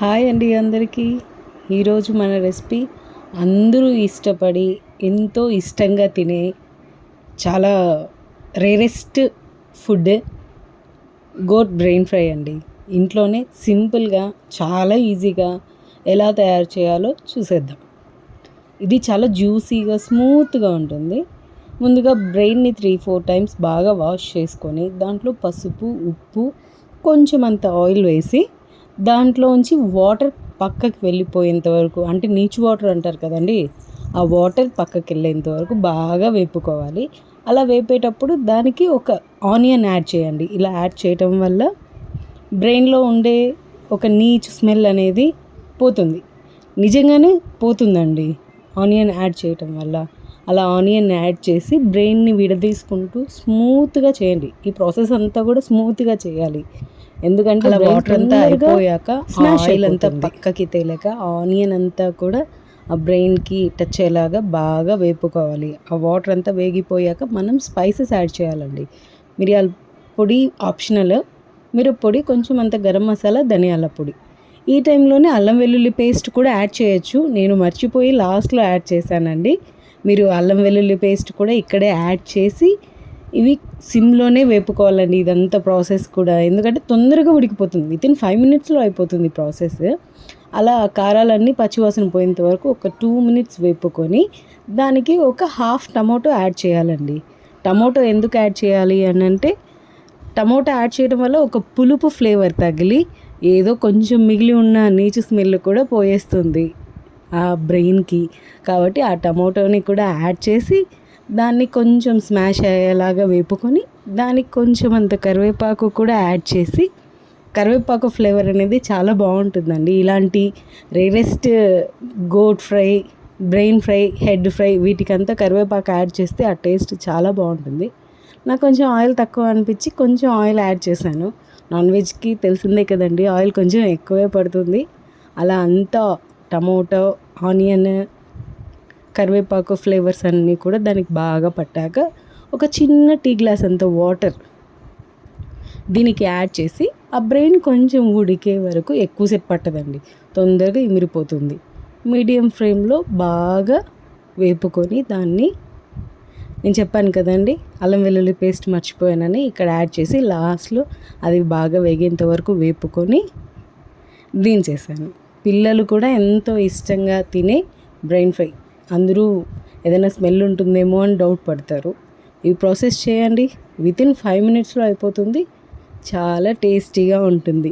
Hi అండి అందరికీ. ఈరోజు మన రెసిపీ అందరూ ఇష్టపడి ఎంతో ఇష్టంగా తినే చాలా rarest food goat brain fry అండి. ఇంట్లోనే సింపుల్గా చాలా ఈజీగా ఎలా తయారు చేయాలో చూసేద్దాం. ఇది చాలా జ్యూసీగా స్మూత్గా ఉంటుంది. ముందుగా బ్రెయిన్ని 3-4 టైమ్స్ బాగా వాష్ చేసుకొని దాంట్లో పసుపు, ఉప్పు, కొంచెం అంత ఆయిల్ వేసి దాంట్లోంచి వాటర్ పక్కకి వెళ్ళిపోయేంత వరకు, అంటే నీచు వాటర్ అంటారు కదండి, ఆ వాటర్ పక్కకి వెళ్ళేంత వరకు బాగా వేపుకోవాలి. అలా వేపేటప్పుడు దానికి ఒక ఆనియన్ యాడ్ చేయండి. ఇలా యాడ్ చేయటం వల్ల బ్రెయిన్లో ఉండే ఒక నీచు స్మెల్ అనేది పోతుంది. నిజంగానే పోతుందండి ఆనియన్ యాడ్ చేయటం వల్ల. అలా ఆనియన్ యాడ్ చేసి బ్రెయిన్ని విడదీసుకుంటూ స్మూత్గా చేయండి. ఈ ప్రాసెస్ అంతా కూడా స్మూత్గా చేయాలి. ఎందుకంటే అలా వాటర్ అంతా అయిపోయాక ఆయిల్ అంతా పక్కకి తేలాక ఆనియన్ అంతా కూడా ఆ బ్రెయిన్కి టచ్ అయ్యేలాగా బాగా వేపుకోవాలి. ఆ వాటర్ అంతా వేగిపోయాక మనం స్పైసెస్ యాడ్ చేయాలండి. మిరియాల పొడి ఆప్షనల్, మిరప్పొడి, కొంచెం అంత గరం మసాలా, ధనియాల పొడి. ఈ టైంలోనే అల్లం వెల్లుల్లి పేస్ట్ కూడా యాడ్ చేయొచ్చు. నేను మర్చిపోయి లాస్ట్లో యాడ్ చేశానండి. మీరు అల్లం వెల్లుల్లి పేస్ట్ కూడా ఇక్కడే యాడ్ చేసి ఇవి సిమ్లోనే వేపుకోవాలండి. ఇదంతా ప్రాసెస్ కూడా ఎందుకంటే తొందరగా ఉడికిపోతుంది. వితిన్ 5 మినిట్స్లో అయిపోతుంది ప్రాసెస్. అలా కారాలన్నీ పచ్చివాసన పోయేంత వరకు ఒక 2 మినిట్స్ వేపుకొని దానికి ఒక హాఫ్ టమాటో యాడ్ చేయాలండి. టమాటో ఎందుకు యాడ్ చేయాలి అని అంటే, టమాటో యాడ్ చేయడం వల్ల ఒక పులుపు ఫ్లేవర్ తగిలి ఏదో కొంచెం మిగిలి ఉన్న నీచు స్మెల్ కూడా పోయేస్తుంది ఆ బ్రెయిన్కి. కాబట్టి ఆ టమాటోని కూడా యాడ్ చేసి దాన్ని కొంచెం స్మాష్ అయ్యేలాగా వేపుకొని దానికి కొంచెం అంత కరివేపాకు కూడా యాడ్ చేసి, కరివేపాకు ఫ్లేవర్ అనేది చాలా బాగుంటుందండి. ఇలాంటి rarest goat fry, brain fry, head fry వీటికంతా కరివేపాకు యాడ్ చేస్తే ఆ టేస్ట్ చాలా బాగుంటుంది. నాకు కొంచెం ఆయిల్ తక్కువ అనిపించి కొంచెం ఆయిల్ యాడ్ చేశాను. నాన్ వెజ్కి తెలిసిందే కదండి, ఆయిల్ కొంచెం ఎక్కువే పడుతుంది. అలా అంతా టమోటో, ఆనియన్, కరివేపాకు ఫ్లేవర్స్ అన్నీ కూడా దానికి బాగా పట్టాక ఒక చిన్న టీ గ్లాస్ అంత వాటర్ దీనికి యాడ్ చేసి ఆ బ్రెయిన్ కొంచెం ఉడికే వరకు ఎక్కువసేపు పట్టదండి, తొందరగా ఇమిరిపోతుంది. మీడియం ఫ్లేమ్లో బాగా వేపుకొని దాన్ని, నేను చెప్పాను కదండి అల్లం వెల్లుల్లి పేస్ట్ మర్చిపోయానని, ఇక్కడ యాడ్ చేసి లాస్ట్లో అది బాగా వేగేంత వరకు వేపుకొని దించేసాను. పిల్లలు కూడా ఎంతో ఇష్టంగా తినే బ్రెయిన్ ఫ్రై. అందరూ ఏదైనా స్మెల్ ఉంటుందేమో అని డౌట్ పడతారు. ఈ ప్రాసెస్ చేయండి, వితిన్ 5 మినిట్స్లో అయిపోతుంది. చాలా టేస్టీగా ఉంటుంది.